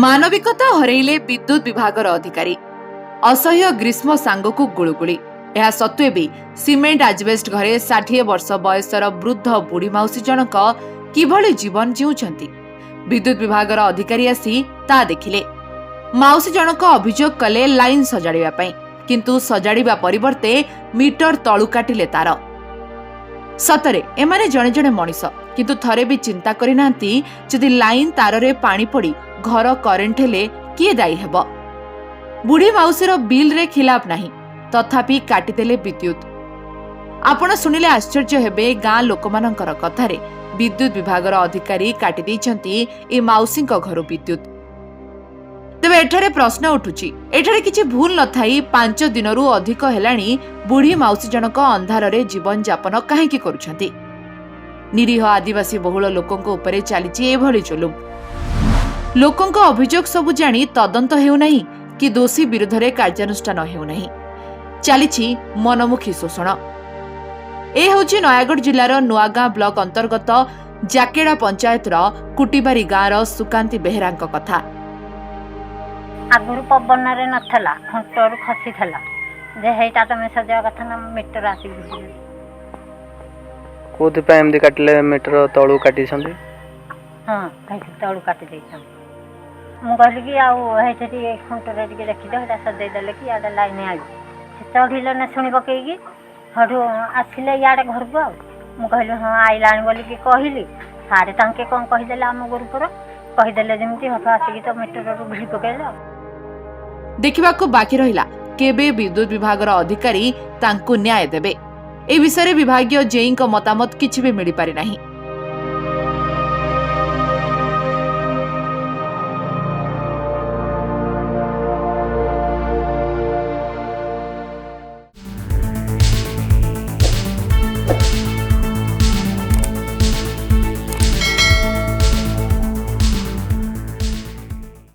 ମାନବିକତା ହରେଇଲେ ବିଦ୍ୟୁତ ବିଭାଗର ଅଧିକାରୀ। ଅସହ୍ୟ ଗ୍ରୀଷ୍ମ ସାଙ୍ଗକୁ ଗୁଳୁଗୁଳି। ଏହା ସତ୍ତ୍ୱେ ବି ସିମେଣ୍ଟ ଆଜବେଷ୍ଟ ଘରେ 60 ବର୍ଷ ବୟସର ବୃଦ୍ଧ ବୁଢ଼ୀ ମାଉସୀ ଜଣକ କିଭଳି ଜୀବନ ଜିଉଛନ୍ତି, ବିଦ୍ୟୁତ ବିଭାଗର ଅଧିକାରୀ ଆସି ତା ଦେଖିଲେ। ମାଉସୀ ଜଣକ ଅଭିଯୋଗ କଲେ ଲାଇନ ସଜାଡ଼ିବା ପାଇଁ, କିନ୍ତୁ ସଜାଡ଼ିବା ପରିବର୍ତ୍ତେ ମିଟର ତଳୁ କାଟିଲେ ତାର। ସତରେ ଏମାନେ ଜଣେ ଜଣେ ମଣିଷ, କିନ୍ତୁ ଥରେ ବି ଚିନ୍ତା କରିନାହାନ୍ତି ଯଦି ଲାଇନ ତାରରେ ପାଣି ପଡ଼ି ଘର କରେଣ୍ଟ ହେଲେ କିଏ ଦାୟୀ ହେବ। ବୁଢ଼ୀ ମାଉସୀର ବିଲ୍ରେ ଖିଲାପ ନାହିଁ, ତଥାପି କାଟିଦେଲେ ବିଦ୍ୟୁତ। ଆପଣ ଶୁଣିଲେ ଆଶ୍ଚର୍ଯ୍ୟ ହେବେ, ଗାଁ ଲୋକମାନଙ୍କର କଥାରେ ବିଦ୍ୟୁତ ବିଭାଗର ଅଧିକାରୀ କାଟିଦେଇଛନ୍ତି ଏ ମାଉସୀଙ୍କ ଘରୁ ବିଦ୍ୟୁତ। ତେବେ ଏଠାରେ ପ୍ରଶ୍ନ ଉଠୁଛି, ଏଠାରେ କିଛି ଭୁଲ ନଥାଇ 5 ଦିନରୁ ଅଧିକ ହେଲାଣି ବୁଢ଼ୀ ମାଉସୀ ଜଣକ ଅନ୍ଧାରରେ ଜୀବନ ଯାପନ କାହିଁକି କରୁଛନ୍ତି? ନିରୀହ ଆଦିବାସୀ ବହୁଳ ଲୋକଙ୍କ ଉପରେ ଚାଲିଛି ଏଭଳି ଜୁଲୁମ। ଲୋକଙ୍କ ଅଭିଯୋଗ ସବୁ ଜାଣି ତଦନ୍ତ ହେଉନାହିଁ କି ଦୋଷୀ ବିରୁଦ୍ଧରେ କାର୍ଯ୍ୟାନୁଷ୍ଠାନ ହେଉନାହିଁ। ଚାଲିଛି ମନମୁଖୀ ଶୋଷଣ। ଏ ହେଉଛି ନୟାଗଡ଼ ଜିଲ୍ଲାର ନୂଆଗାଁ ବ୍ଲକ ଅନ୍ତର୍ଗତ ଜାକେଡ଼ା ପଞ୍ଚାୟତର କୁଟିବାରି ଗାଁର ସୁକାନ୍ତି ବେହେରାଙ୍କ କଥା। ଆଗରୁ ପବନରେ ନଥିଲା, ଖୁଣ୍ଟରୁ ଖସିଥିଲା ଯେ ହେଇଟା ତମେ ସଜାଇବା କଥା ନା, ମିଟର ଆସିକି ବୁଝିଲେ। କୋଉଥିପାଇଁ ଏମିତି କାଟିଲେ? ମିଟର ତଳୁ କାଟିଛନ୍ତି? ହଁ, ହେଇଠି ତଳୁ କାଟି ଦେଇଛନ୍ତି। ମୁଁ କହିଲି କି ଆଉ ହେଇଠି ଟିକେ ଖୁଣ୍ଟରେ ଟିକେ ଦେଖିଦିଅ, ସେଇଟା ସଜେଇ ଦେଲେ କି ଇଆଡ଼େ ଲାଇନ ଆଇବ। ସେ ଚଢ଼ିଲେ ନା ଶୁଣି ପକେଇକି, ସେଠୁ ଆସିଲେ ଇଆଡ଼େ ଘରକୁ। ଆଉ ମୁଁ କହିଲି ହଁ ଆଇଲାଣି ବୋଲିକି କହିଲି। ସାରେ ତାଙ୍କେ କ'ଣ କହିଦେଲେ ଆମ ଗ୍ରୁପର, କହିଦେଲେ ଯେମିତି ସେଠୁ ଆସିକି ତ ମିଟରରୁ ଭିଡ଼ି ପକେଇଲେ। ଦେଖିବାକୁ ବାକି ରହିଲା କେବେ ବିଦ୍ୟୁତ ବିଭାଗର ଅଧିକାରୀ ତାଙ୍କୁ ନ୍ୟାୟ ଦେବେ। ଏ ବିଷୟରେ ବିଭାଗୀୟ ଜେଇଙ୍କ ମତାମତ କିଛି ବି ମିଳିପାରି ନାହିଁ।